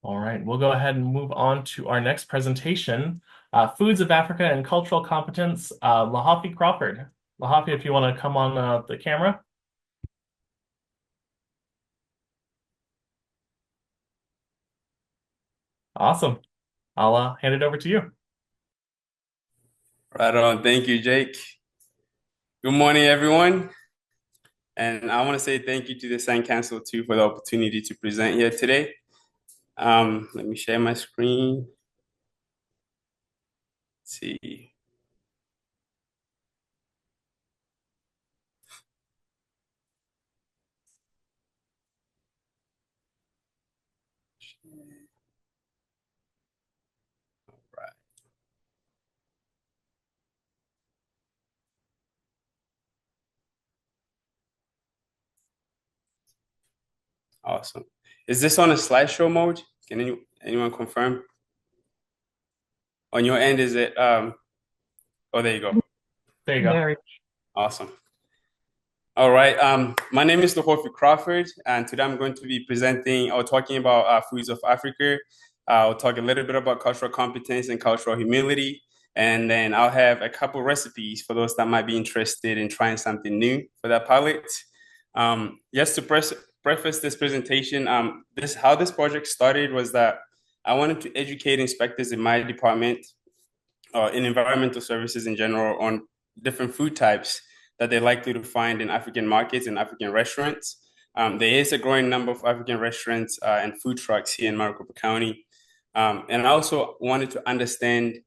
All right, we'll go ahead and move on to our next presentation, Foods of Africa and Cultural Competence, Lahafi Crawford. Lahafi, if you want to come on the camera. Awesome. I'll hand it over to you. Right on. Thank you, Jake. Good morning, everyone. And I want to say thank you to the Sign Council too for the opportunity to present here today. Let me share my screen. Let's see. Right. Awesome. Is this on a slideshow mode? Can anyone confirm? On your end, is it oh, there you go. There you go. Very. Awesome. All right. My name is Lahofi Crawford, and today I'm going to be presenting or talking about foods of Africa. I'll talk a little bit about cultural competence and cultural humility, and then I'll have a couple recipes for those that might be interested in trying something new for that palate. Just to preface this presentation, this how this project started was that I wanted to educate inspectors in my department, in environmental services in general, on different food types that they're likely to find in African markets and African restaurants. There is a growing number of African restaurants and food trucks here in Maricopa County. And I also wanted to understand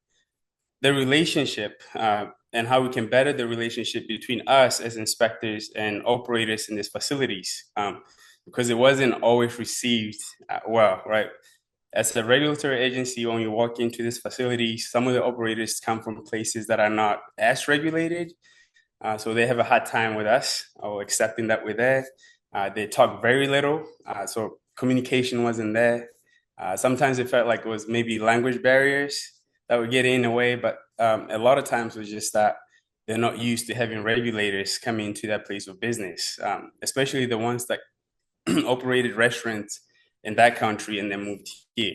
the relationship and how we can better the relationship between us as inspectors and operators in these facilities, because it wasn't always received well, right? As a regulatory agency, when you walk into this facility, some of the operators come from places that are not as regulated. So they have a hard time with us or accepting that we're there. They talk very little, so communication wasn't there. Sometimes it felt like it was maybe language barriers that were getting in the way, but a lot of times it was just that they're not used to having regulators coming into that place of business, especially the ones that operated restaurants in that country and then moved here.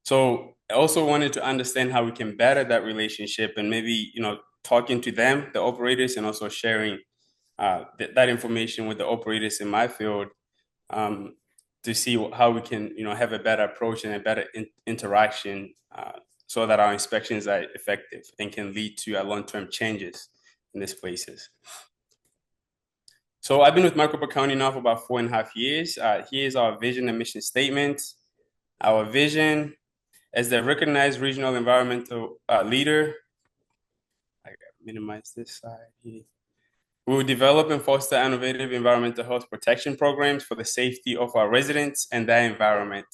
So I also wanted to understand how we can better that relationship and maybe, talking to them, the operators, and also sharing that information with the operators in my field, um, to see how we can, have a better approach and a better interaction, so that our inspections are effective and can lead to long-term changes in these places. So I've been with Maricopa County now for about 4.5 years. Here's our vision and mission statement. Our vision: as the recognized regional environmental leader, I minimize this side here. We will develop and foster innovative environmental health protection programs for the safety of our residents and their environment.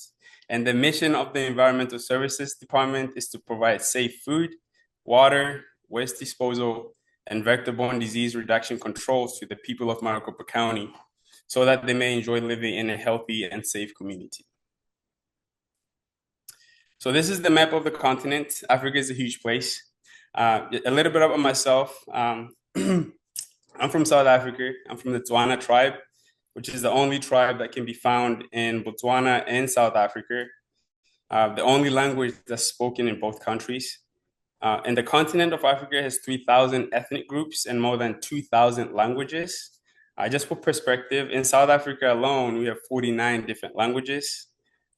And the mission of the Environmental Services Department is to provide safe food, water, waste disposal, and vector-borne disease reduction controls to the people of Maricopa County so that they may enjoy living in a healthy and safe community. So this is the map of the continent. Africa is a huge place. A little bit about myself. I'm from South Africa. I'm from the Tswana tribe, which is the only tribe that can be found in Botswana and South Africa. The only language that's spoken in both countries. And the continent of Africa has 3,000 ethnic groups and more than 2,000 languages. Just for perspective, in South Africa alone, we have 49 different languages,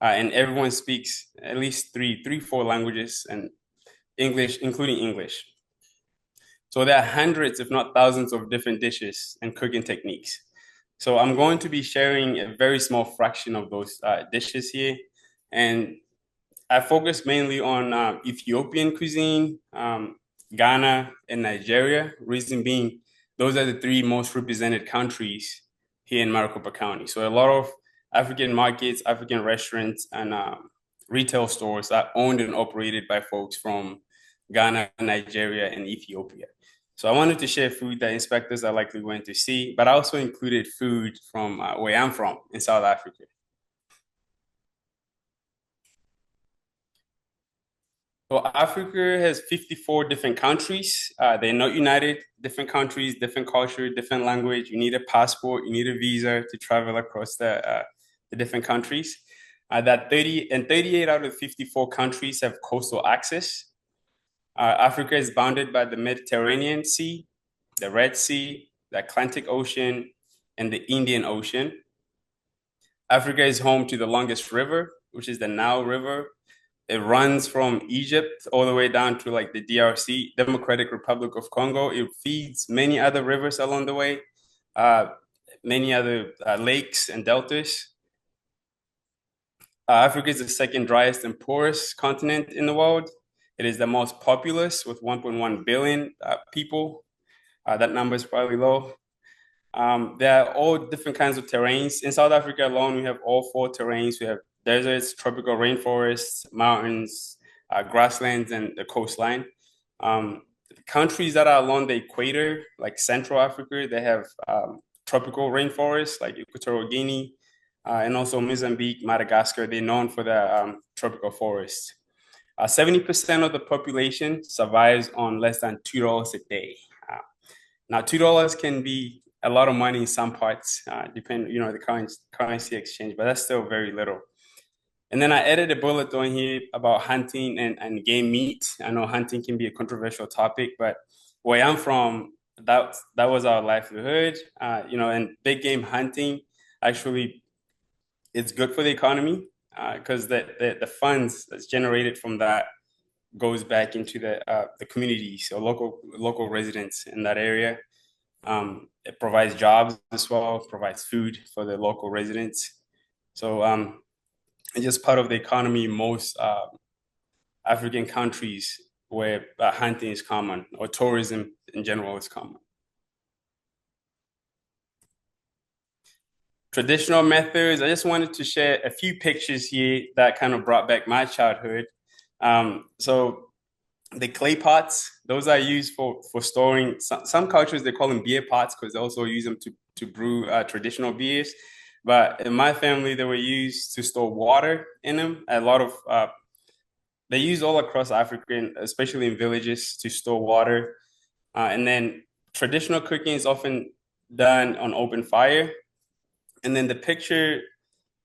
and everyone speaks at least four languages, and English, including English. So there are hundreds, if not thousands, of different dishes and cooking techniques. So I'm going to be sharing a very small fraction of those dishes here. And I focus mainly on Ethiopian cuisine, Ghana, and Nigeria. Reason being, those are the three most represented countries here in Maricopa County. So a lot of African markets, African restaurants, and retail stores are owned and operated by folks from Ghana, Nigeria, and Ethiopia. So I wanted to share food that inspectors are likely going to see, but I also included food from where I'm from in South Africa. So Africa has 54 different countries. They're not united, different countries, different culture, different language. You need a passport, you need a visa to travel across the different countries. that 38 out of 54 countries have coastal access. Africa is bounded by the Mediterranean Sea, the Red Sea, the Atlantic Ocean, and the Indian Ocean. Africa is home to the longest river, which is the Nile River. It runs from Egypt all the way down to like the DRC, Democratic Republic of Congo. It feeds many other rivers along the way, uh, many other lakes and deltas. Africa is the second driest and poorest continent in the world. It is the most populous with 1.1 billion people. That number is probably low. There are all different kinds of terrains. In South Africa alone, we have all four terrains. We have deserts, tropical rainforests, mountains, grasslands, and the coastline. The countries that are along the equator, like Central Africa, they have tropical rainforests, like Equatorial Guinea, and also Mozambique, Madagascar. They're known for their tropical forests. 70% of the population survives on less than $2 a day. Now, $2 can be a lot of money in some parts, depend, the currency exchange, but that's still very little. And then I added a bullet on here about hunting and game meat. I know hunting can be a controversial topic, but where I'm from, that was our livelihood. And big game hunting actually it's good for the economy because the funds that's generated from that goes back into the communities or local residents in that area. It provides jobs as well, provides food for the local residents. So it's just part of the economy in most African countries where hunting is common or tourism in general is common. Traditional methods, I just wanted to share a few pictures here that kind of brought back my childhood. So the clay pots, those are used for storing, some cultures, they call them beer pots because they also use them to brew traditional beers. But in my family, they were used to store water in them. A lot of, they use all across Africa, especially in villages, to store water. And then traditional cooking is often done on open fire. And then the picture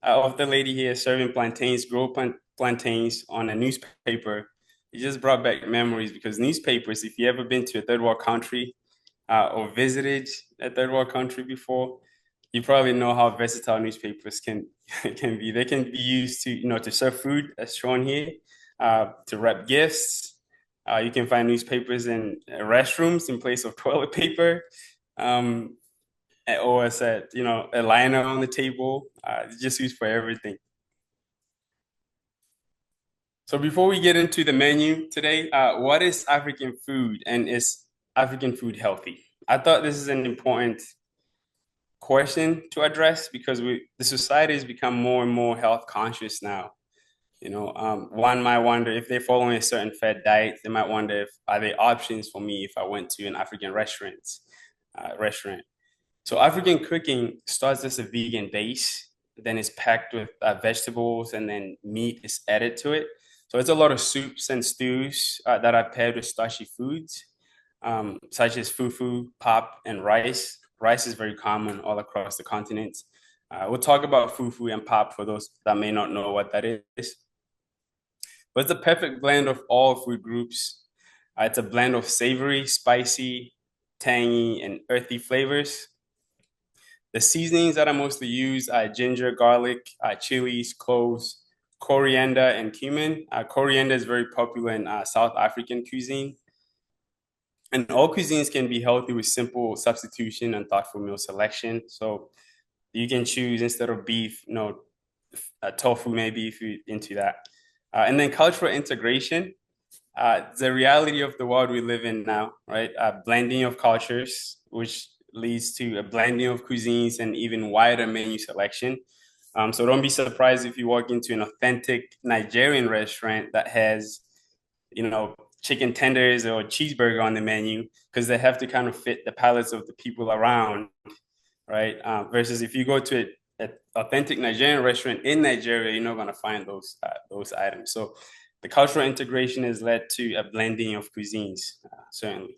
of the lady here serving plantains, grilled plantains on a newspaper, it just brought back memories because newspapers, if you ever been to a third world country or visited a third world country before, you probably know how versatile newspapers can can be. They can be used to serve food, as shown here, to wrap gifts. You can find newspapers in restrooms in place of toilet paper. Or as a liner on the table. It's just used for everything. So before we get into the menu today, what is African food and is African food healthy? I thought this is an important question to address because the society has become more and more health conscious now. One might wonder if they're following a certain fed diet. They might wonder if are there options for me if I went to an African restaurant. So African cooking starts as a vegan base, then it's packed with vegetables, and then meat is added to it. So it's a lot of soups and stews that are paired with starchy foods, such as fufu, pap, and rice. Rice is very common all across the continent. We'll talk about fufu and pap for those that may not know what that is. But it's a perfect blend of all food groups. It's a blend of savory, spicy, tangy, and earthy flavors. The seasonings that I mostly use are ginger, garlic, chilies, cloves, coriander, and cumin. Coriander is very popular in South African cuisine. And all cuisines can be healthy with simple substitution and thoughtful meal selection. So you can choose instead of beef, tofu maybe if you're into that. And then cultural integration. The reality of the world we live in now, right? Blending of cultures, which leads to a blending of cuisines and even wider menu selection. So don't be surprised if you walk into an authentic Nigerian restaurant that has, chicken tenders or cheeseburger on the menu because they have to kind of fit the palates of the people around, right? Versus if you go to an authentic Nigerian restaurant in Nigeria, you're not going to find those items. So the cultural integration has led to a blending of cuisines, certainly.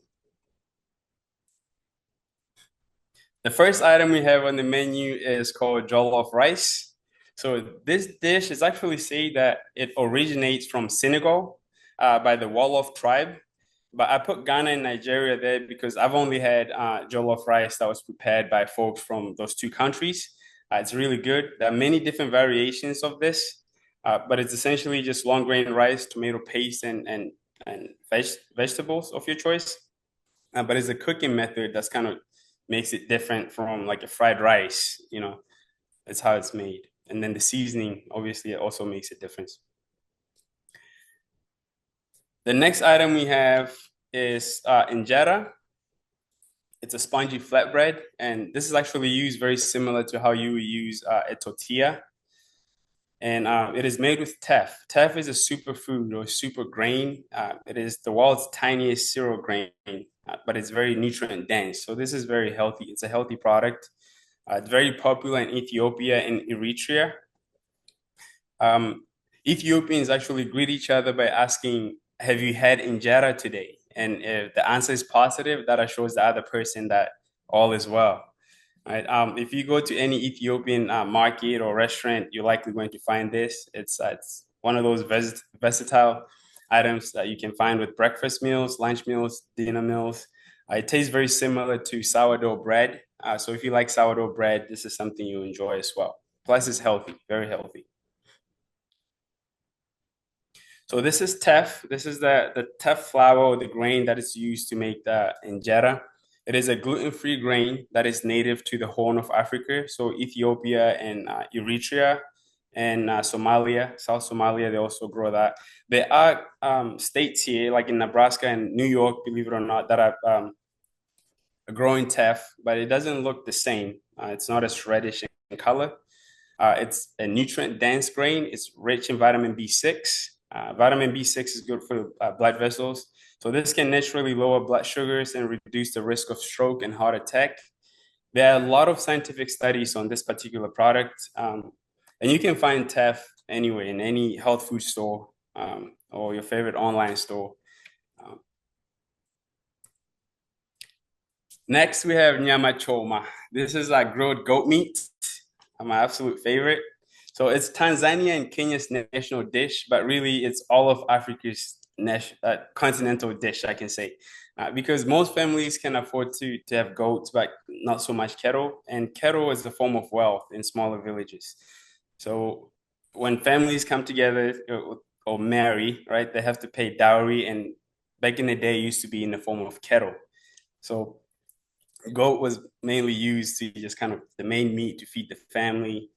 The first item we have on the menu is called jollof rice. So this dish is actually say that it originates from Senegal by the Wolof tribe. But I put Ghana and Nigeria there because I've only had jollof rice that was prepared by folks from those two countries. It's really good. There are many different variations of this, but it's essentially just long grain rice, tomato paste, and vegetables of your choice. But it's a cooking method that's kind of makes it different from like a fried rice. It's how it's made. And then the seasoning, obviously, it also makes a difference. The next item we have is injera. It's a spongy flatbread, and this is actually used very similar to how you would use a tortilla. And it is made with teff. Teff is a superfood or super grain. It is the world's tiniest cereal grain, but it's very nutrient dense. So this is very healthy. It's a healthy product. It's very popular in Ethiopia and Eritrea. Um, Ethiopians actually greet each other by asking, "Have you had injera today?" And if the answer is positive, that assures the other person that all is well. Right? If you go to any Ethiopian market or restaurant, you're likely going to find this. It's one of those versatile items that you can find with breakfast meals, lunch meals, dinner meals. It tastes very similar to sourdough bread. So if you like sourdough bread, this is something you enjoy as well. Plus, it's healthy, very healthy. So this is teff. This is the teff flour or the grain that is used to make the injera. It is a gluten-free grain that is native to the Horn of Africa. So Ethiopia and Eritrea and Somalia, South Somalia, they also grow that. There are states here, like in Nebraska and New York, believe it or not, that are growing teff, but it doesn't look the same. It's not as reddish in color. It's a nutrient dense grain. It's rich in vitamin B6. Vitamin B6 is good for blood vessels. So this can naturally lower blood sugars and reduce the risk of stroke and heart attack. There are a lot of scientific studies on this particular product. And you can find teff anywhere in any health food store or your favorite online store. Um, Next, we have nyama choma. This is like grilled goat meat, my absolute favorite. So it's Tanzania and Kenya's national dish, but really it's all of Africa's continental dish, I can say. Because most families can afford to have goats, but not so much cattle. And cattle is a form of wealth in smaller villages. So when families come together or marry, right, they have to pay dowry. And back in the day, it used to be in the form of cattle. So goat was mainly used to just kind of the main meat to feed the family,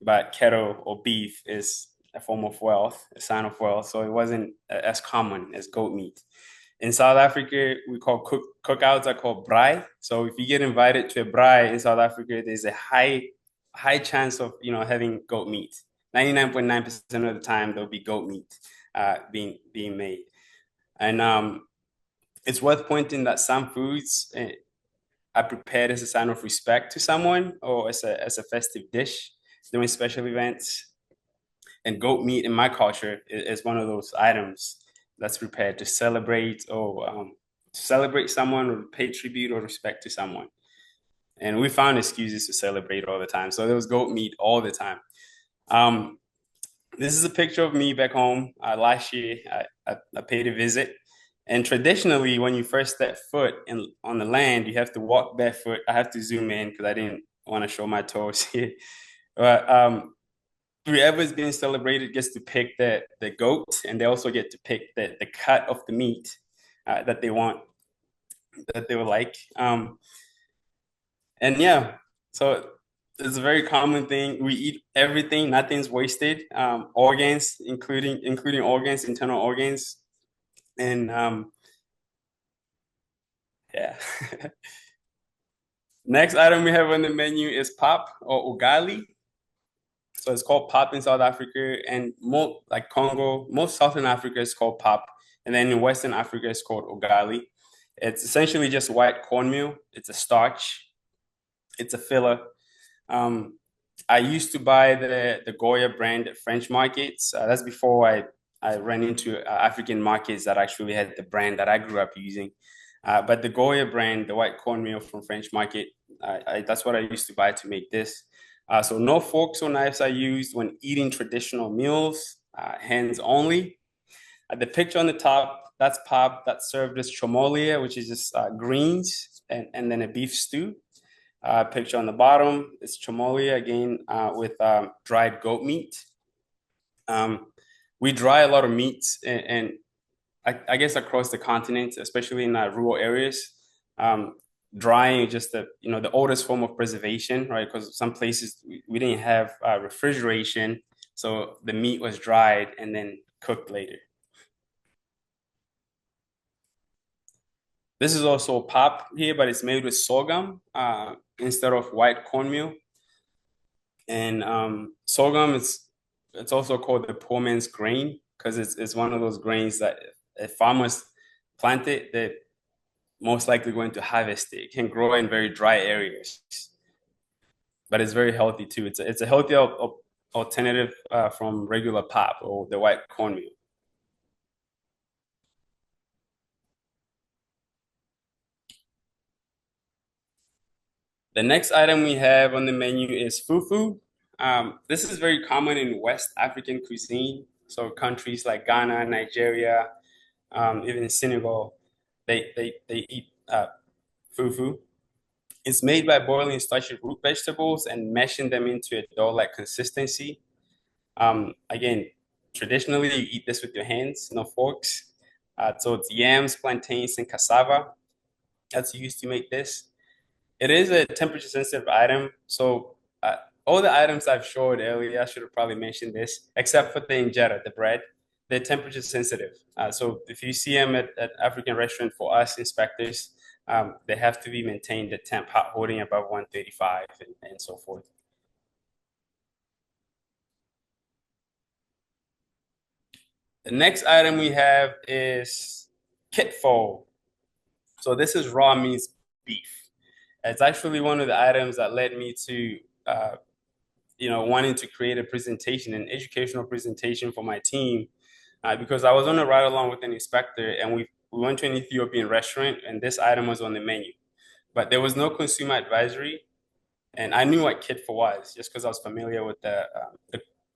but cattle or beef is a form of wealth, a sign of wealth. So it wasn't as common as goat meat. In South Africa, we call cookouts are called braai. So if you get invited to a braai in South Africa, there's a high chance of having goat meat. 99.9% of the time there'll be goat meat being made. And it's worth pointing that some foods are prepared as a sign of respect to someone or as a festive dish during special events. And goat meat in my culture is one of those items that's prepared to celebrate or to celebrate someone or pay tribute or respect to someone. And we found excuses to celebrate all the time. So there was goat meat all the time. Um, this is a picture of me back home. Last year, I paid a visit. And traditionally, when you first step foot on the land, you have to walk barefoot. I have to zoom in because I didn't want to show my toes here. But whoever's being celebrated gets to pick the goat, and they also get to pick the cut of the meat that they want, that they would like. And yeah, so it's a very common thing. We eat everything; nothing's wasted. Organs, including organs, internal organs, and yeah. Next item we have on the menu is pap or ugali. So it's called pap in South Africa, and more like Congo, most Southern Africa is called pap, and then in Western Africa it's called ugali. It's essentially just white cornmeal. It's a starch. It's a filler. Um, I used to buy the Goya brand at French markets. That's before I ran into African markets that actually had the brand that I grew up using. But the Goya brand, the white cornmeal from French market, that's what I used to buy to make this. So no forks or knives are used when eating traditional meals, hands only. The picture on the top, that's pap that's served as chomolia, which is just greens and then a beef stew. Picture on the bottom is chomolia again with dried goat meat. Um, we dry a lot of meats, and I guess across the continent, especially in rural areas, um, drying is just the oldest form of preservation, right? Because some places we didn't have refrigeration, so the meat was dried and then cooked later. This is also pap here, but it's made with sorghum instead of white cornmeal. And sorghum is it's also called the poor man's grain because it's one of those grains that if farmers plant it, they're most likely going to harvest it. It can grow in very dry areas, but it's very healthy too. It's a healthy alternative from regular pap or the white cornmeal. The next item we have on the menu is fufu. This is very common in West African cuisine. So countries like Ghana, Nigeria, even Senegal, they eat fufu. It's made by boiling starchy root vegetables and mashing them into a dough-like consistency. Again, traditionally you eat this with your hands, no forks. So it's yams, plantains, and cassava that's used to make this. It is a temperature sensitive item. So all the items I've showed earlier, I should have probably mentioned this, except for the injera, the bread, they're temperature sensitive. So if you see them at African restaurant for us inspectors, they have to be maintained at temp hot holding above 135 and so forth. The next item we have is kitfo. So this is raw meats beef. It's actually one of the items that led me to wanting to create a presentation, an educational presentation for my team, because I was on a ride along with an inspector, and we went to an Ethiopian restaurant, and this item was on the menu, but there was no consumer advisory, and I knew what kitfa was just because I was familiar with the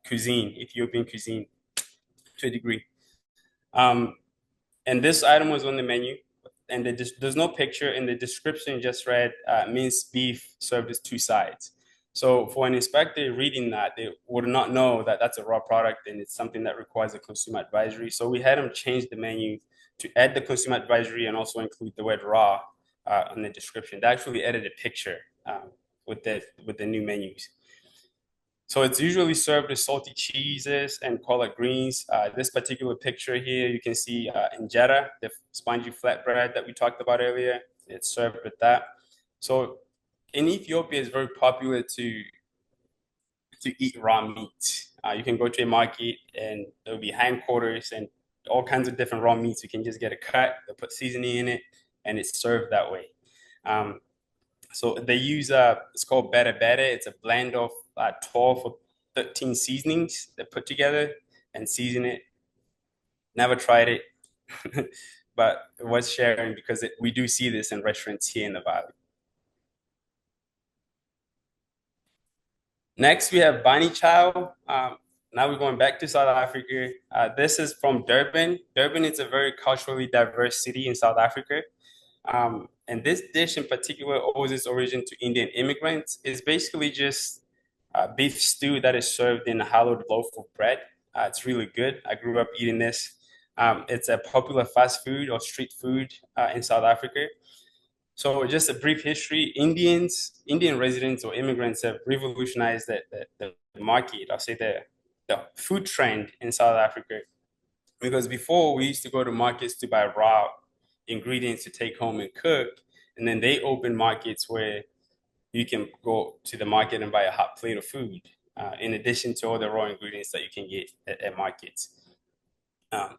cuisine, Ethiopian cuisine, to a degree. Um, and this item was on the menu, and there's no picture, and the description just read minced beef served as two sides. So for an inspector reading that, they would not know that that's a raw product and it's something that requires a consumer advisory. So we had them change the menu to add the consumer advisory and also include the word raw on the description. They actually added a picture with the new menus. So it's usually served with salty cheeses and collard greens. This particular picture here, you can see injera, the spongy flatbread that we talked about earlier. It's served with that. So in Ethiopia, it's very popular to eat raw meat. You can go to a market and there'll be hindquarters and all kinds of different raw meats. You can just get a cut, they put seasoning in it, and it's served that way. Um, so they use it's called beta beta. It's a blend of 12 or 13 seasonings they put together and season it. Never tried it, but was sharing because we do see this in restaurants here in the valley. Next, we have Bani Chow. Now we're going back to South Africa. This is from Durban. Durban is a very culturally diverse city in South Africa. And this dish in particular owes its origin to Indian immigrants. It's basically just beef stew that is served in a hollowed loaf of bread. It's really good. I grew up eating this. It's a popular fast food or street food in South Africa. So just a brief history, Indian residents or immigrants have revolutionized the market, I'll say the food trend in South Africa. Because before we used to go to markets to buy raw ingredients to take home and cook, and then they open markets where you can go to the market and buy a hot plate of food, in addition to all the raw ingredients that you can get at markets.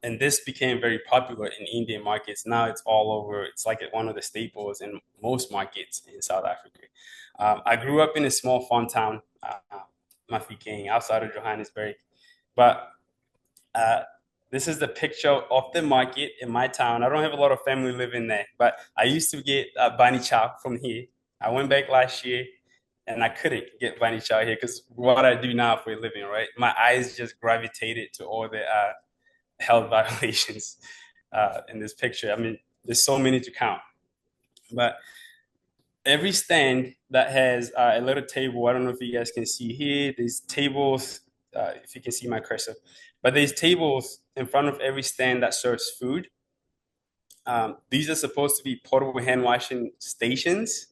And this became very popular in Indian markets. Now it's all over. It's like one of the staples in most markets in South Africa. I grew up in a small farm town, Mafikeng, outside of Johannesburg. But uh, this is the picture of the market in my town. I don't have a lot of family living there, but I used to get Bani Chow from here. I went back last year and I couldn't get bunny chow here because what I do now for a living, right? My eyes just gravitated to all the health violations in this picture. I mean, there's so many to count, but every stand that has a little table. I don't know if you guys can see here. These tables, if you can see my cursor, but there's tables in front of every stand that serves food. These are supposed to be portable hand washing stations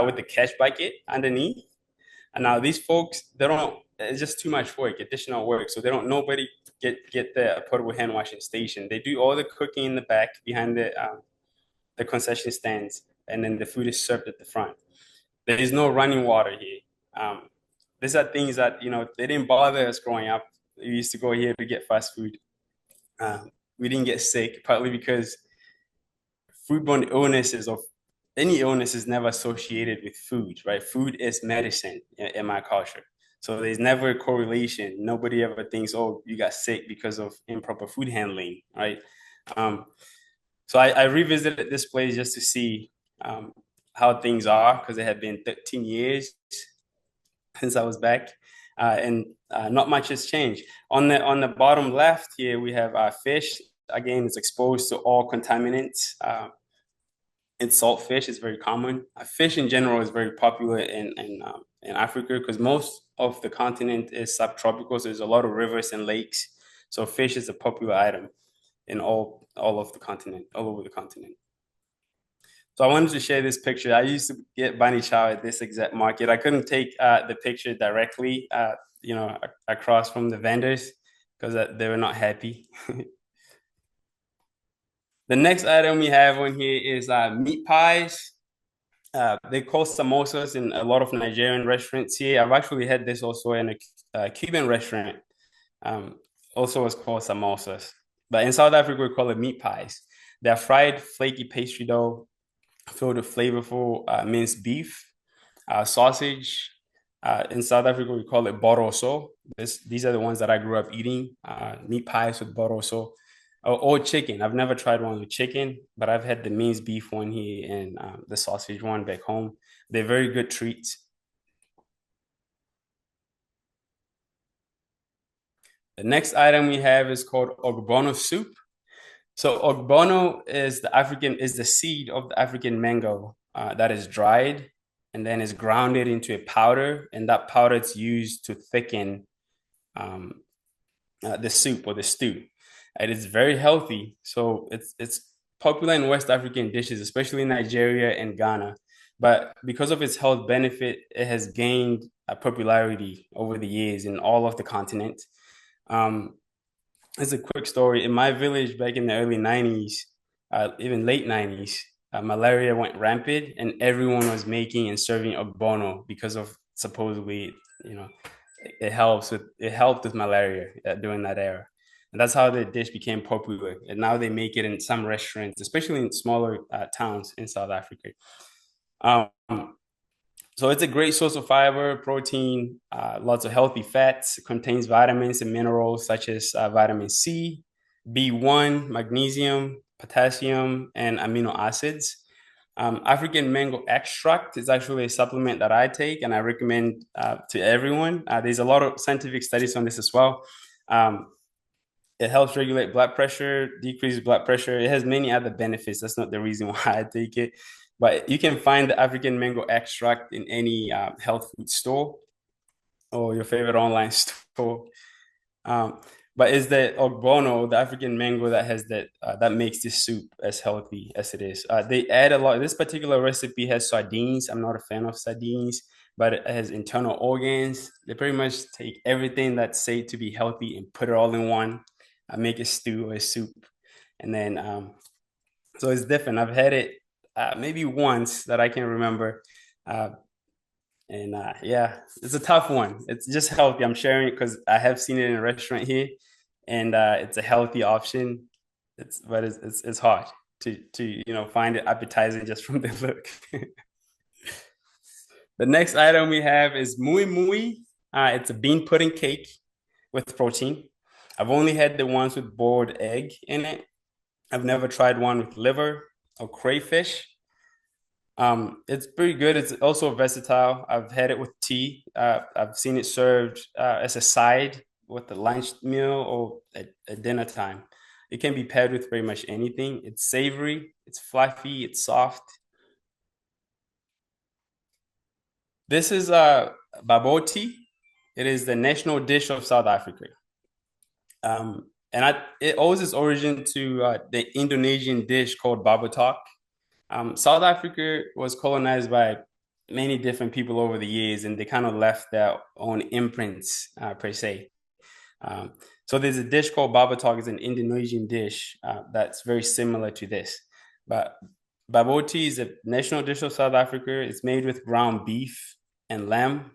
with the catch bucket underneath. And now these folks, they don't. It's just too much work, additional work. So they don't. Nobody get the portable hand washing station. They do all the cooking in the back behind the concession stands, and then the food is served at the front. There is no running water here. Um, these are things that they didn't bother us growing up. We used to go here to get fast food. We didn't get sick, partly because foodborne illnesses of any illness is never associated with food, right? Food is medicine in my culture. So there's never a correlation. Nobody ever thinks, oh, you got sick because of improper food handling, right? Um, so I revisited this place just to see how things are because it had been 13 years since I was back, and not much has changed. On the bottom left here, we have fish. Again, it's exposed to all contaminants. And salt fish is very common. Fish in general is very popular in Africa because most of the continent is subtropical. So there's a lot of rivers and lakes. So fish is a popular item in all of the continent, all over the continent. So I wanted to share this picture. I used to get bunny chow at this exact market. I couldn't take the picture directly, across from the vendors because they were not happy. The next item we have on here is meat pies. They call samosas in a lot of Nigerian restaurants here. I've actually had this also in a Cuban restaurant. Um, Also, it's called samosas. But in South Africa, we call it meat pies. They're fried, flaky pastry dough filled with flavorful minced beef, sausage. In South Africa, we call it boroso. These are the ones that I grew up eating, meat pies with boroso. Or chicken. I've never tried one with chicken, but I've had the minced beef one here and the sausage one back home. They're very good treats. The next item we have is called ogbono soup. So ogbono is the seed of the African mango that is dried and then is grounded into a powder, and that powder is used to thicken um, the soup or the stew. It is very healthy, so it's popular in West African dishes, especially in Nigeria and Ghana. But because of its health benefit, it has gained a popularity over the years in all of the continent. Um, it's a quick story. In my village back in the early 90s, even late 90s, malaria went rampant and everyone was making and serving ogbono because of supposedly, you know, it helped with malaria during that era. And that's how the dish became popular. And now they make it in some restaurants, especially in smaller towns in South Africa. Um, so it's a great source of fiber, protein, lots of healthy fats. It contains vitamins and minerals such as vitamin C, B1, magnesium, potassium, and amino acids. African mango extract is actually a supplement that I take and I recommend to everyone. There's a lot of scientific studies on this as well. Um, it helps regulate blood pressure, decrease blood pressure. It has many other benefits. That's not the reason why I take it. But you can find the African mango extract in any health food store or your favorite online store. Um, but it's the ogbono, the African mango, that has that makes this soup as healthy as it is. They add a lot. This particular recipe has sardines. I'm not a fan of sardines, but it has internal organs. They pretty much take everything that's said to be healthy and put it all in one. Make a stew or a soup, and then so it's different. I've had it maybe once that I can remember. Uh, and yeah, it's a tough one. It's just healthy. I'm sharing it because I have seen it in a restaurant here, and it's a healthy option. It's hard to find it appetizing just from the look. The next item we have is mui mui. It's a bean pudding cake with protein. I've only had the ones with boiled egg in it. I've never tried one with liver or crayfish. It's pretty good. It's also versatile. I've had it with tea. I've seen it served as a side with the lunch meal or at dinner time. It can be paired with pretty much anything. It's savory, it's fluffy, it's soft. This is bubble tea. It is the national dish of South Africa. It owes its origin to the Indonesian dish called babatok. South Africa was colonized by many different people over the years, and they kind of left their own imprints, per se. Um, so there's a dish called babatok. It's an Indonesian dish that's very similar to this. But baboti is a national dish of South Africa. It's made with ground beef and lamb.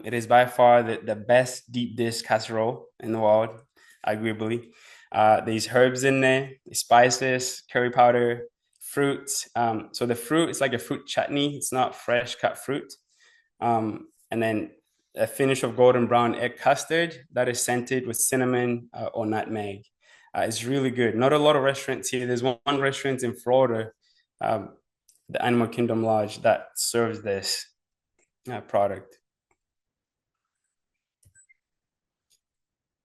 It is by far the best deep dish casserole in the world, arguably. There's herbs in there, spices, curry powder, fruits. So the fruit is like a fruit chutney. It's not fresh cut fruit. And then a finish of golden brown egg custard that is scented with cinnamon or nutmeg. It's really good. Not a lot of restaurants here. There's one restaurant in Florida, um, the Animal Kingdom Lodge, that serves this product.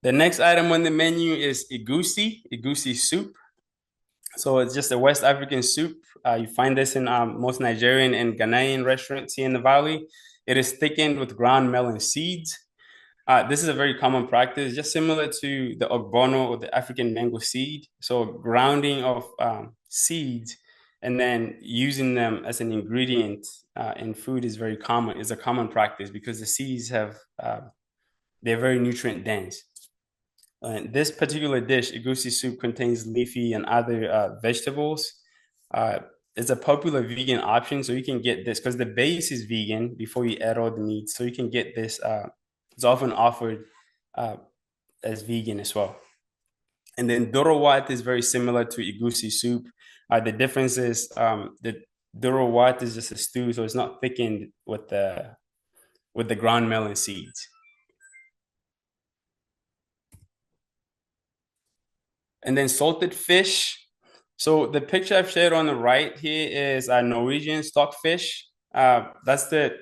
The next item on the menu is igusi soup. So it's just a West African soup. You find this in most Nigerian and Ghanaian restaurants here in the valley. It is thickened with ground melon seeds. This is a very common practice, just similar to the ogbono or the African mango seed. So grounding of seeds and then using them as an ingredient in food is very common. Is a common practice because the seeds they're very nutrient dense. This particular dish, egusi soup, contains leafy and other vegetables. Uh, it's a popular vegan option, so you can get this because the base is vegan before you add all the meat. So you can get this. It's often offered uh, as vegan as well. And then doro wat is very similar to egusi soup. The difference is the doro wat is just a stew, so it's not thickened with the ground melon seeds. And then salted fish. So the picture I've shared on the right here is a Norwegian stockfish. That's the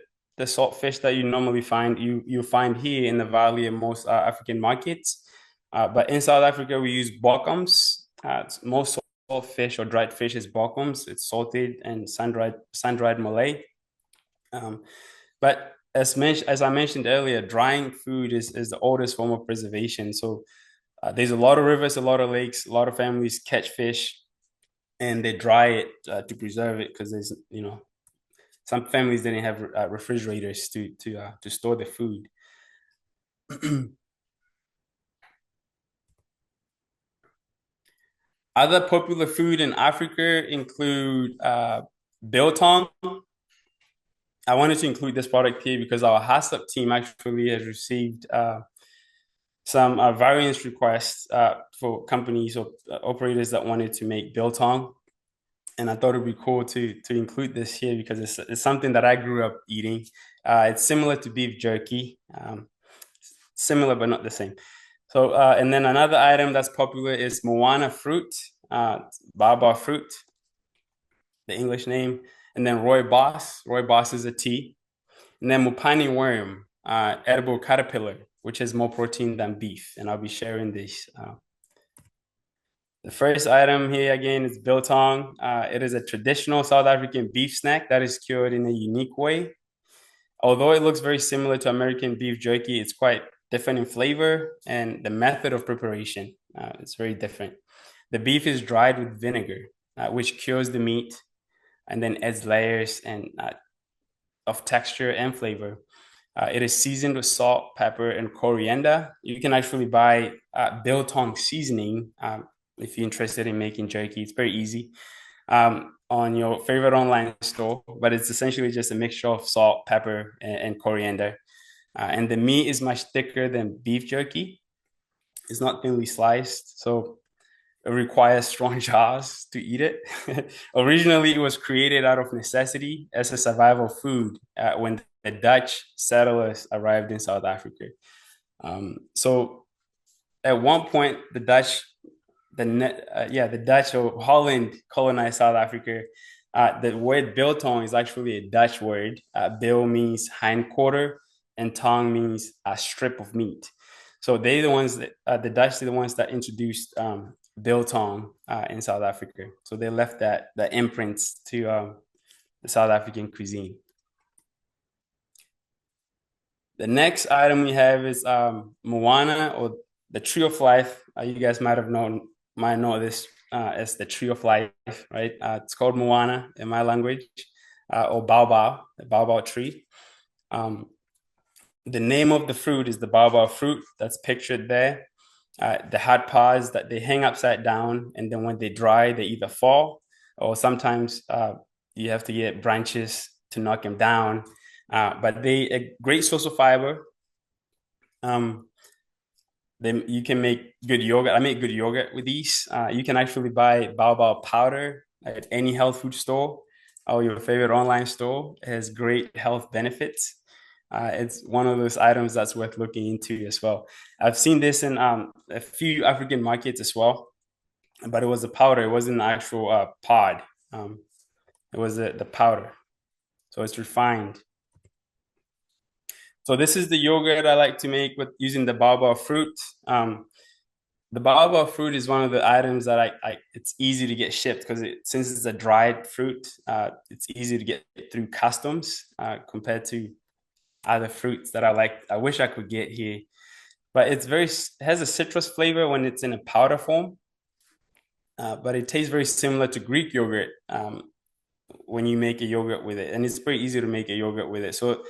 salt fish that you normally find you find here in the valley in most African markets. But in South Africa, we use bokkoms. Most salt fish or dried fish is bokkoms. It's salted and sun dried Malay. Um, but as I mentioned earlier, drying food is the oldest form of preservation. So there's a lot of rivers, a lot of lakes, a lot of families catch fish and they dry it to preserve it because there's some families didn't have refrigerators to store the food. Other popular food in Africa include biltong. I wanted to include this product here because our HACCP team actually has received some variance requests for companies or operators that wanted to make biltong. And I thought it'd be cool to include this here because it's something that I grew up eating. It's similar to beef jerky, similar but not the same. So, and then another item that's popular is Moana fruit, Baba fruit, the English name, and then Rooibos. Rooibos is a tea, and then Mupani worm, edible caterpillar, which has more protein than beef. And I'll be sharing this. The first item here again is biltong. It is a traditional South African beef snack that is cured in a unique way. Although it looks very similar to American beef jerky, it's quite different in flavor and the method of preparation. It's very different. The beef is dried with vinegar, which cures the meat and then adds layers and of texture and flavor. It is seasoned with salt, pepper, and coriander. You can actually buy biltong seasoning if you're interested in making jerky. It's very easy on your favorite online store, but it's essentially just a mixture of salt, pepper, and coriander. And the meat is much thicker than beef jerky. It's not thinly sliced, so it requires strong jaws to eat it. Originally, it was created out of necessity as a survival food when the Dutch settlers arrived in South Africa. So at one point, the Dutch or Holland colonized South Africa. The word biltong is actually a Dutch word. Bil means hindquarter, and tong means a strip of meat. So they the ones that the Dutch are the ones that introduced biltong in South Africa. So they left that imprints to the South African cuisine. The next item we have is Moana, or the Tree of Life. You guys might know this as the Tree of Life, right? It's called Moana in my language, or baobab, the baobab tree. Um, the name of the fruit is the baobab fruit that's pictured there. The hard pods that they hang upside down, and then when they dry, they either fall, or sometimes you have to get branches to knock them down. But they a great source of fiber. Um, then you can make good yogurt. I make good yogurt with these. You can actually buy baobab powder at any health food store or your favorite online store. It has great health benefits. It's one of those items that's worth looking into as well. I've seen this in a few African markets as well, but it was a powder. It wasn't an actual pod. It was the powder. So it's refined. So this is the yogurt I like to make with using the baobab fruit. The baobab fruit is one of the items that it's easy to get shipped because since it's a dried fruit, it's easy to get through customs compared to other fruits that I wish I could get here. But it has a citrus flavor when it's in a powder form, but it tastes very similar to Greek yogurt when you make a yogurt with it, and it's pretty easy to make a yogurt with it. So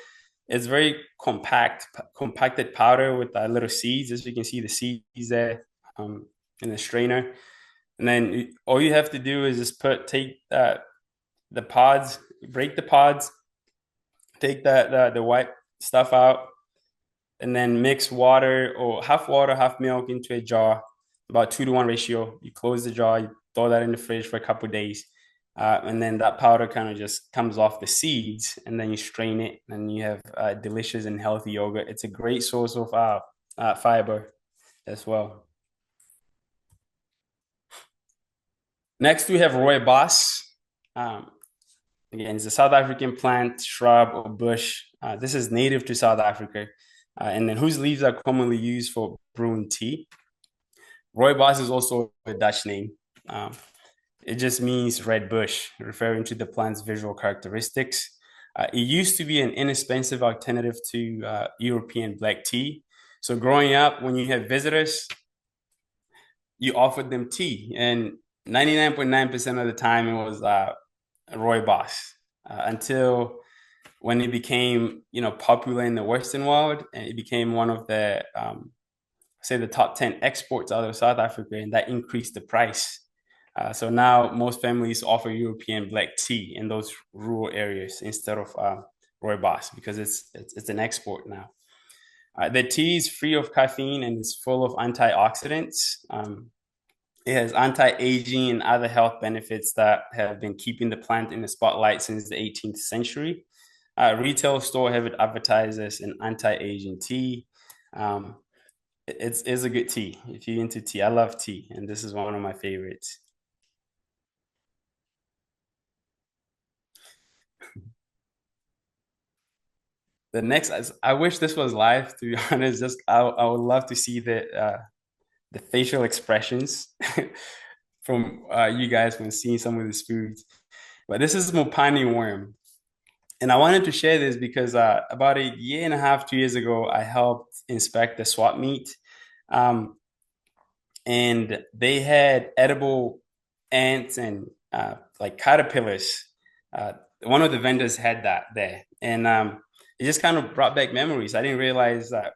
it's very compacted powder with little seeds, as you can see the seeds there in the strainer. And then all you have to do is just take the pods, break the pods, take the white stuff out, and then mix water or half milk into a jar, about 2-to-1 ratio. You close the jar, you throw that in the fridge for a couple of days. And then that powder kind of just comes off the seeds, and then you strain it, and you have delicious and healthy yogurt. It's a great source of fiber as well. Next, we have rooibos. Again, it's a South African plant, shrub, or bush. This is native to South Africa, and then whose leaves are commonly used for brewing tea. Rooibos is also a Dutch name. It just means red bush, referring to the plant's visual characteristics. It used to be an inexpensive alternative to European black tea. So growing up, when you had visitors, you offered them tea, and 99.9% of the time it was rooibos until when it became popular in the Western world, and it became one of the say the top 10 exports out of South Africa, and that increased the price. So now most families offer European black tea in those rural areas instead of rooibos because it's an export now. The tea is free of caffeine and is full of antioxidants. It has anti-aging and other health benefits that have been keeping the plant in the spotlight since the 18th century. Retail store have it advertised as an anti-aging tea. It's a good tea if you're into tea. I love tea, and this is one of my favorites. The next, I wish this was live, to be honest. I would love to see the facial expressions from you guys when seeing some of these foods. But this is Mopani worm. And I wanted to share this because about a year and a half, 2 years ago, I helped inspect the swap meet. And they had edible ants and like caterpillars. One of the vendors had that there. And it just kind of brought back memories. I didn't realize that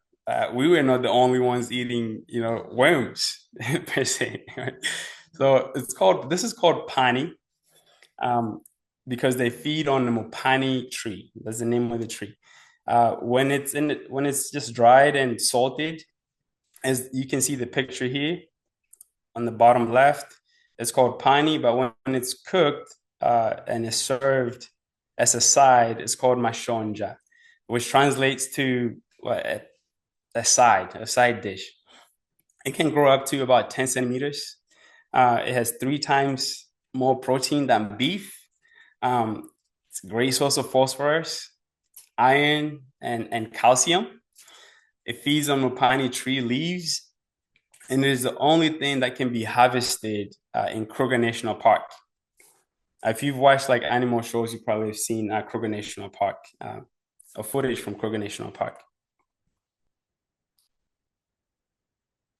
we were not the only ones eating, worms per se. Right? So this is called pani, because they feed on the mopani tree. That's the name of the tree. When it's just dried and salted, as you can see the picture here on the bottom left, it's called pani. But when it's cooked and is served as a side, it's called mashonja, which translates to a side dish. It can grow up to about 10 centimeters. It has 3 times more protein than beef. It's a great source of phosphorus, iron, and calcium. It feeds on mopani tree leaves, and it is the only thing that can be harvested in Kruger National Park. If you've watched like animal shows, you probably have seen Kruger National Park, or footage from Kruger National Park.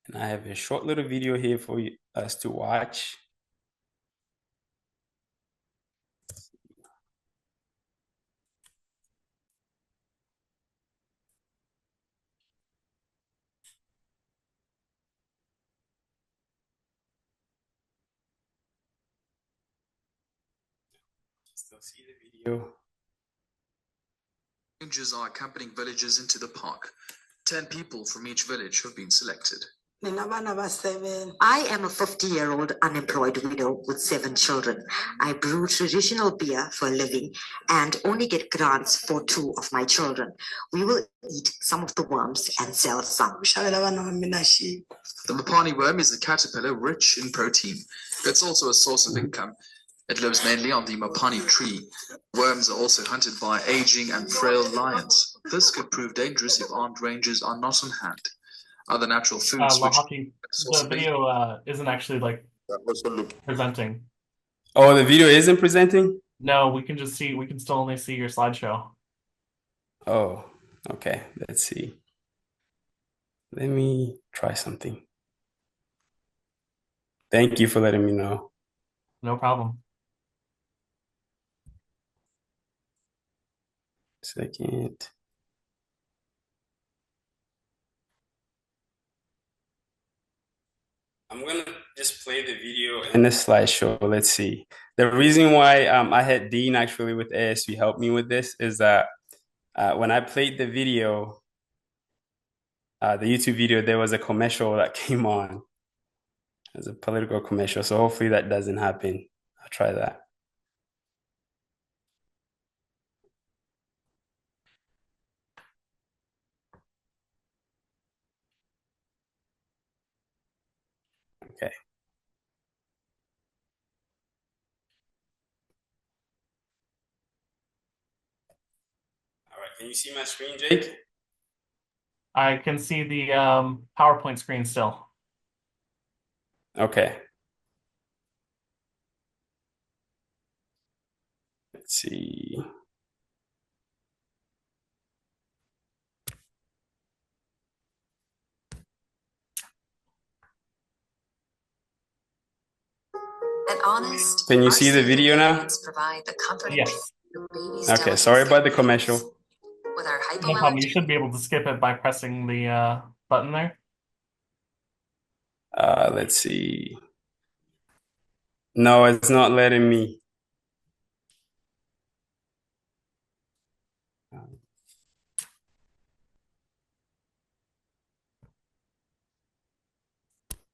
And I have a short little video here for us to watch. Still see the video. Rangers are accompanying villagers into the park. 10 people from each village have been selected. I am a 50-year-old unemployed widow with 7 children. I brew traditional beer for a living and only get grants for 2 of my children. We will eat some of the worms and sell some. The Mopani worm is a caterpillar rich in protein. It's also a source of income. It lives mainly on the Mopani tree. Worms are also hunted by aging and frail lions. This could prove dangerous if armed rangers are not on hand. Other natural foods which Lahati, the video isn't actually like presenting. Oh, the video isn't presenting? No, we can still only see your slideshow. Oh, okay. Let's see. Let me try something. Thank you for letting me know. No problem. Second. I'm gonna just play the video in the slideshow. Let's see. The reason why I had Dean actually with ASU help me with this is that when I played the video, the YouTube video, there was a commercial that came on. It was a political commercial, so hopefully that doesn't happen. I'll try that. Okay. All right. Can you see my screen, Jake? I can see the PowerPoint screen still. Okay. Let's see. Can you see the video now? Yes. Okay, sorry about the commercial. No problem. You should be able to skip it by pressing the button there. Let's see. No, it's not letting me.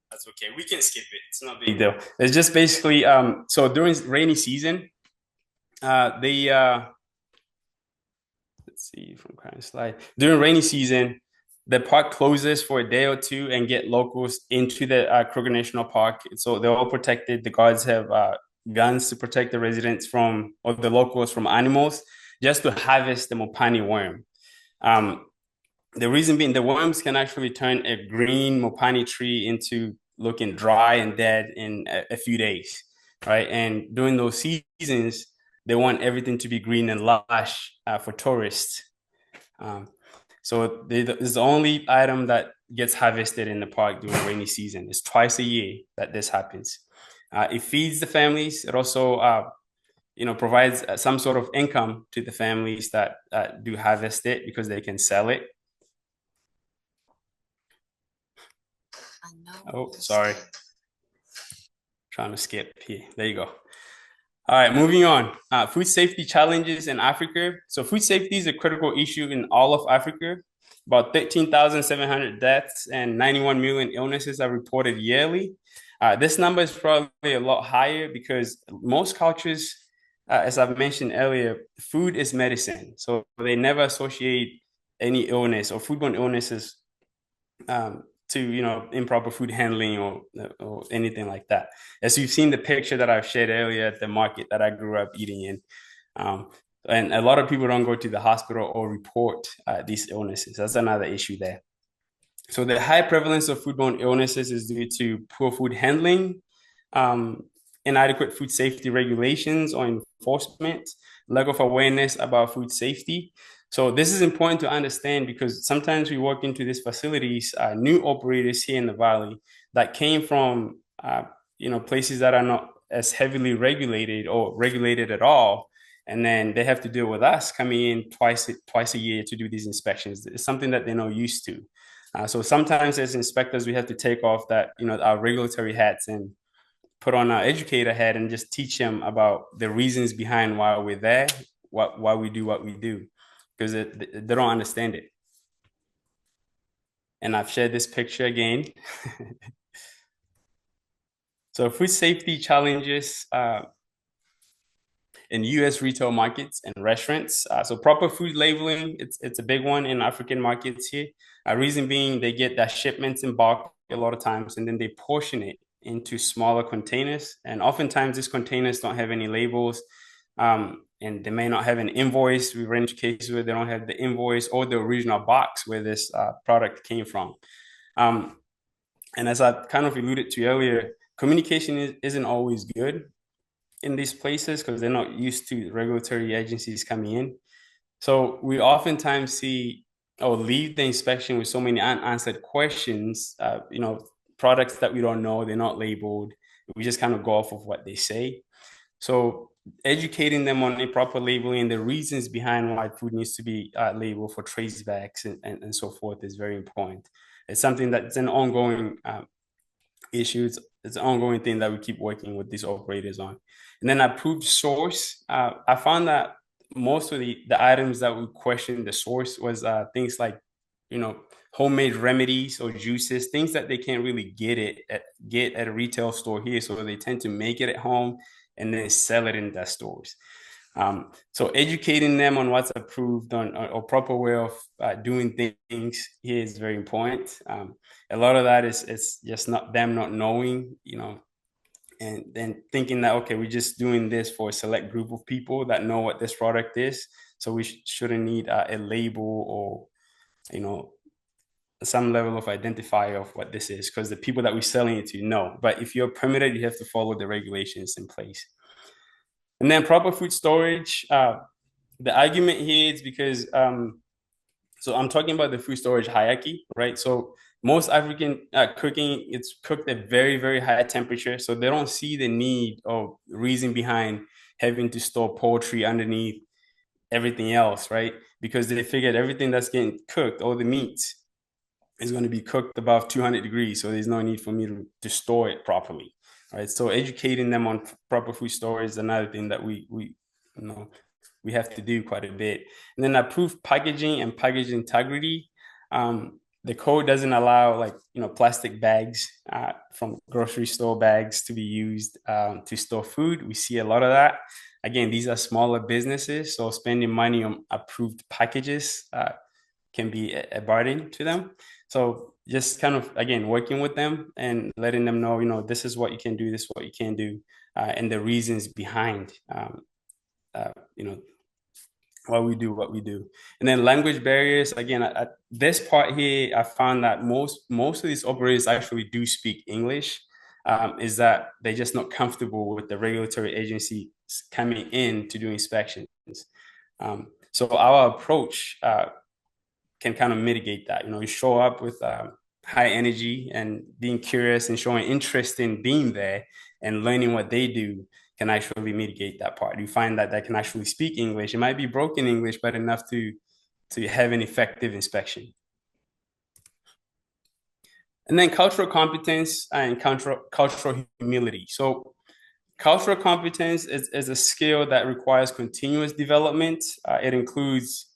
That's okay. We can skip it. It's not a big deal. It's just basically so during rainy season, let's see from current slide. During rainy season, the park closes for a day or two and get locals into the Kruger National Park. So they're all protected. The guards have guns to protect the residents from, or the locals from animals, just to harvest the Mopani worm. The reason being, the worms can actually turn a green Mopani tree into looking dry and dead in a few days, right? And during those seasons, they want everything to be green and lush for tourists. So this is the only item that gets harvested in the park during rainy season. It's twice a year that this happens. It feeds the families. It also, provides some sort of income to the families that do harvest it because they can sell it. Oh, sorry. Trying to skip here. There you go. All right, moving on. Food safety challenges in Africa. So food safety is a critical issue in all of Africa. About 13,700 deaths and 91 million illnesses are reported yearly. This number is probably a lot higher because most cultures, as I've mentioned earlier, food is medicine. So they never associate any illness or foodborne illnesses to improper food handling or anything like that. As you've seen the picture that I've shared earlier at the market that I grew up eating in. And a lot of people don't go to the hospital or report these illnesses. That's another issue there. So the high prevalence of foodborne illnesses is due to poor food handling, inadequate food safety regulations or enforcement, lack of awareness about food safety. So this is important to understand because sometimes we walk into these facilities, new operators here in the Valley that came from places that are not as heavily regulated or regulated at all. And then they have to deal with us coming in twice a year to do these inspections. It's something that they're not used to. So sometimes as inspectors, we have to take off our regulatory hats and put on our educator hat and just teach them about the reasons behind why we're there, why we do what we do, because they don't understand it. And I've shared this picture again. So food safety challenges in U.S. retail markets and restaurants. So proper food labeling, it's a big one in African markets here. Reason being, they get that shipments in bulk a lot of times, and then they portion it into smaller containers. And oftentimes these containers don't have any labels, and they may not have an invoice. We run into cases where they don't have the invoice or the original box where this product came from. And as I kind of alluded to earlier, communication isn't always good in these places because they're not used to regulatory agencies coming in. So we oftentimes see or leave the inspection with so many unanswered questions, products that we don't know, they're not labeled. We just kind of go off of what they say. So educating them on the proper labeling, the reasons behind why food needs to be labeled for tracebacks and so forth is very important. It's something that's an ongoing issue. It's an ongoing thing that we keep working with these operators on. And then approved source. I found that most of the items that we questioned the source was things like, homemade remedies or juices, things that they can't really get at a retail store here. So they tend to make it at home and then sell it in their stores. So educating them on what's approved on or proper way of doing things here is very important. A lot of that is just not knowing, and then thinking that, okay, we're just doing this for a select group of people that know what this product is. So we shouldn't need a label or, some level of identifier of what this is because the people that we're selling it to know. But if you're permitted, you have to follow the regulations in place. And then proper food storage. The argument here is because, so I'm talking about the food storage hierarchy, right? So most African cooking, it's cooked at very, very high temperature. So they don't see the need or reason behind having to store poultry underneath everything else, right? Because they figured everything that's getting cooked, all the meats, is going to be cooked above 200 degrees. So there's no need for me to store it properly, right? So educating them on proper food storage is another thing that we have to do quite a bit. And then approved packaging and package integrity. The code doesn't allow plastic bags from grocery store bags to be used to store food. We see a lot of that. Again, these are smaller businesses, so spending money on approved packages can be a burden to them. So just kind of, again, working with them and letting them know, this is what you can do, this is what you can't do, and the reasons behind, why we do what we do. And then language barriers, again, at this part here, I found that most of these operators actually do speak English, is that they're just not comfortable with the regulatory agency coming in to do inspections. So our approach can kind of mitigate that. You show up with high energy and being curious and showing interest in being there and learning what they do can actually mitigate that part. You find that they can actually speak English. It might be broken English, but enough to have an effective inspection. And then cultural competence and cultural humility. So cultural competence is a skill that requires continuous development. It includes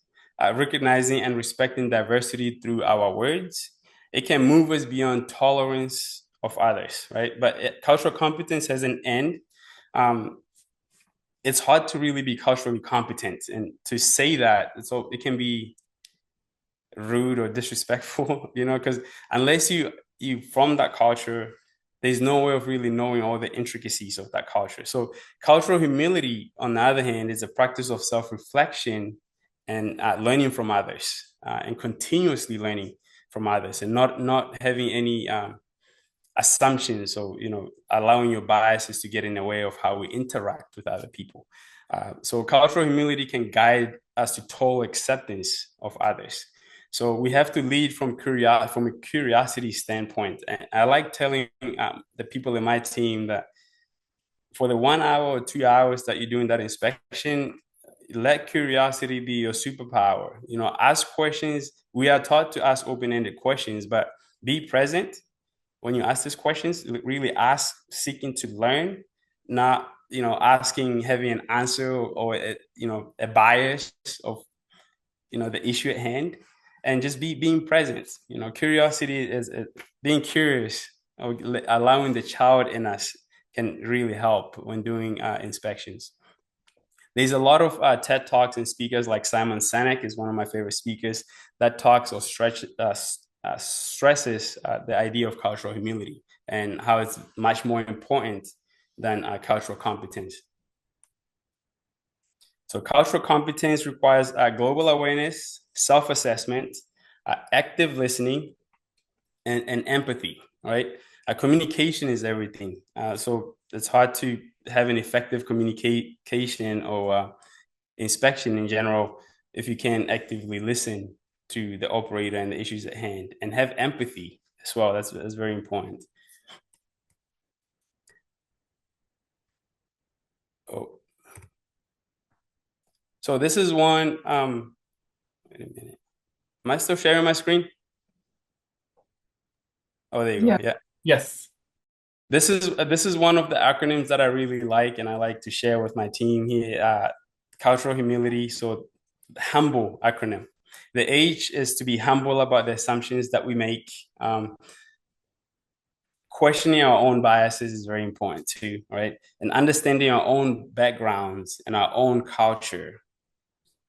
recognizing and respecting diversity through our words. It can move us beyond tolerance of others, right? But cultural competence has an end. It's hard to really be culturally competent, and to say that, so it can be rude or disrespectful, because unless you you from that culture, there's no way of really knowing all the intricacies of that culture. So cultural humility, on the other hand, is a practice of self-reflection and learning from others, and continuously learning from others, and not having any assumptions, or allowing your biases to get in the way of how we interact with other people. So cultural humility can guide us to total acceptance of others. So we have to lead from a curiosity standpoint. And I like telling the people in my team that for the 1 hour or 2 hours that you're doing that inspection, let curiosity be your superpower. Ask questions. We are taught to ask open-ended questions, but be present when you ask these questions. Really ask seeking to learn, not asking having an answer, or a bias of the issue at hand. And just being present. Curiosity is being curious, or allowing the child in us can really help when doing inspections. There's a lot of TED Talks and speakers, like Simon Sinek is one of my favorite speakers, that talks or stresses the idea of cultural humility and how it's much more important than cultural competence. So cultural competence requires global awareness, self-assessment, active listening, and empathy, right? Communication is everything. So it's hard to have an effective communication or inspection in general if you can't actively listen to the operator and the issues at hand, and have empathy as well. That's very important. Oh, so this is one. Wait a minute. Am I still sharing my screen? Oh, there you go. Yeah. Yes. This is one of the acronyms that I really like, and I like to share with my team here. Cultural humility. So humble acronym. The H is to be humble about the assumptions that we make. Questioning our own biases is very important too, right? And understanding our own backgrounds and our own culture,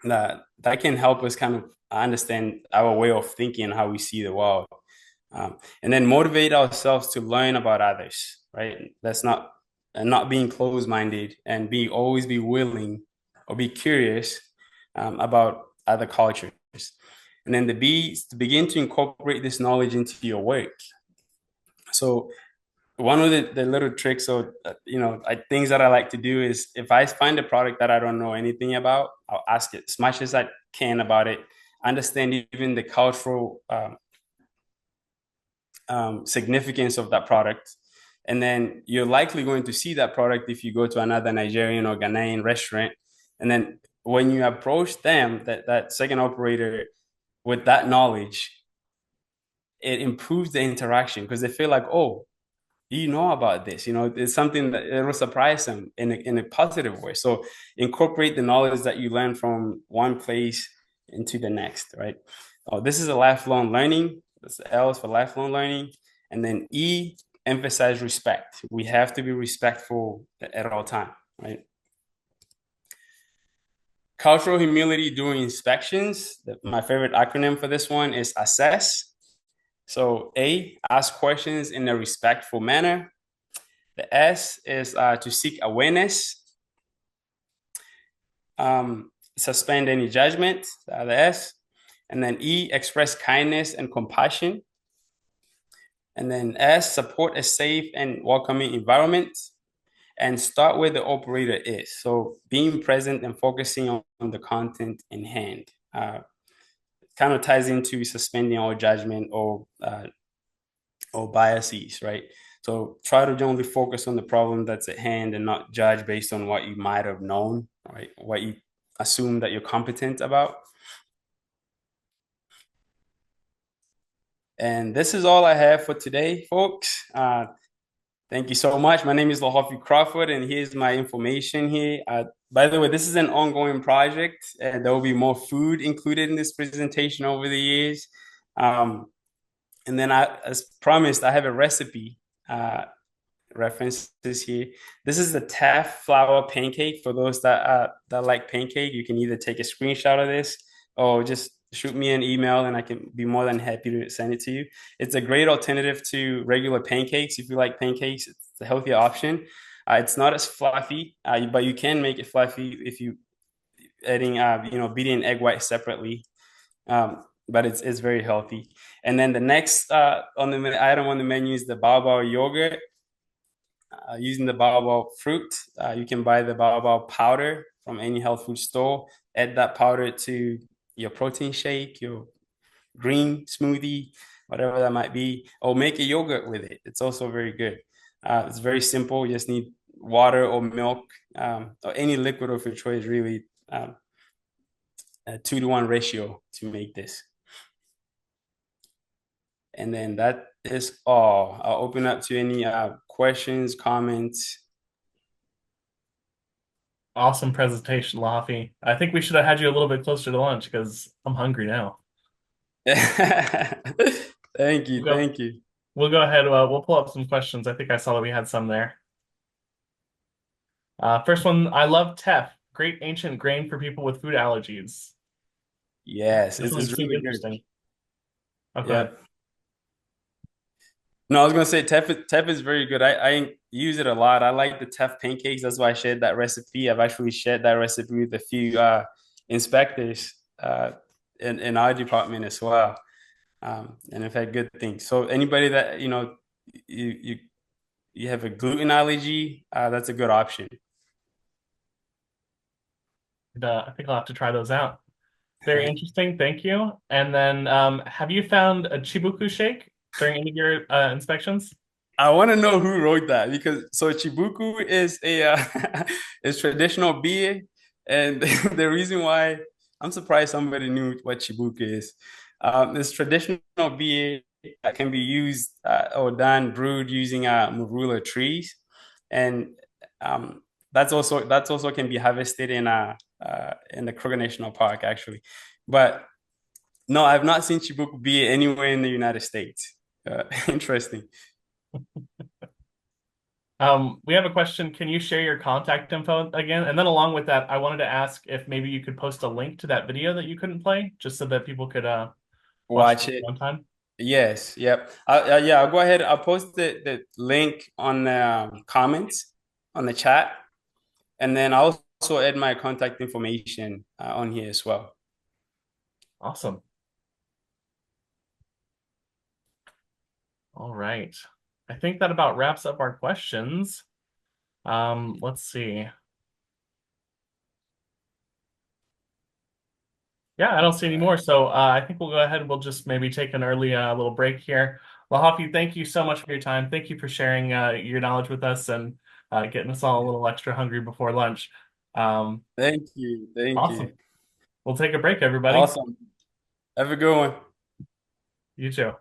that can help us kind of understand our way of thinking and how we see the world. And then motivate ourselves to learn about others, right? That's not being closed-minded, and always be willing or be curious about other cultures. And then the B is to begin to incorporate this knowledge into your work. So one of the little tricks, or things that I like to do is, if I find a product that I don't know anything about, I'll ask it as much as I can about it, understand even the cultural significance of that product. And then you're likely going to see that product if you go to another Nigerian or Ghanaian restaurant. And then when you approach them, that second operator, with that knowledge, it improves the interaction, because they feel like, oh, you know about this, it's something that it will surprise them in a positive way. So incorporate the knowledge that you learn from one place into the next, right? Oh, this is a lifelong learning. This L is for lifelong learning. And then E, emphasize respect. We have to be respectful at all time, right? Cultural humility during inspections. My favorite acronym for this one is ASSESS. So A, ask questions in a respectful manner. The S is to seek awareness. Suspend any judgment, the S. And then E, express kindness and compassion. And then S, support a safe and welcoming environment. And start where the operator is. So being present and focusing on the content in hand. Kind of ties into suspending all judgment or biases, right? So try to only focus on the problem that's at hand, and not judge based on what you might have known, right? What you assume that you're competent about. And this is all I have for today, folks. Thank you so much. My name is Lahofi Crawford, and here's my information here. By the way, this is an ongoing project, and there will be more food included in this presentation over the years. And then, as promised, I have a recipe references here. This is the Taff flour pancake. For those that like pancake, you can either take a screenshot of this or just shoot me an email and I can be more than happy to send it to you. It's a great alternative to regular pancakes. If you like pancakes, it's a healthier option. It's not as fluffy, but you can make it fluffy if you adding, beating egg white separately. But it's very healthy. And then the next item on the menu is the baobab yogurt. Using the baobab fruit, you can buy the baobab powder from any health food store. Add that powder to your protein shake, your green smoothie, whatever that might be, or make a yogurt with it. It's also very good. It's very simple. You just need water or milk, or any liquid of your choice, really. A 2-to-1 ratio to make this. And then that is all. I'll open up to any questions, comments. Awesome presentation, Lahafi. I think we should have had you a little bit closer to lunch because I'm hungry now. Thank you. Thank you. We'll go ahead. We'll pull up some questions. I think I saw that we had some there. First one, I love teff. Great ancient grain for people with food allergies. Yes, This it's really interesting. good. Okay. Yeah. No, I was gonna say teff is very good. I use it a lot. I like the teff pancakes. That's why I shared that recipe. I've actually shared that recipe with a few inspectors in our department as well, and I've had good things. So anybody that you have a gluten allergy, that's a good option. I think I'll have to try those out. Very interesting. Thank you. And then, have you found a chibuku shake during any of your inspections? I want to know who wrote that because so Chibuku is a is traditional beer, and the reason why I'm surprised somebody knew what Chibuku is. It's traditional beer that can be used or done brewed using marula trees, and that's also can be harvested in the Kruger National Park actually, but no, I've not seen Chibuku beer anywhere in the United States. Interesting. We have a question. Can you share your contact info again? And then along with that, I wanted to ask if maybe you could post a link to that video that you couldn't play, just so that people could watch Watch it it. one time. Yes, yep. Yeah, I'll go ahead. I'll post the link on the comments on the chat, and then I'll also add my contact information on here as well. Awesome. All right. I think that about wraps up our questions. Let's see. Yeah, I don't see any more. So I think we'll go ahead. We'll just maybe take an early little break here. Lahafi, thank you so much for your time. Thank you for sharing your knowledge with us and getting us all a little extra hungry before lunch. Thank you. Thank you. Awesome. We'll take a break, everybody. Awesome. Have a good one. You too.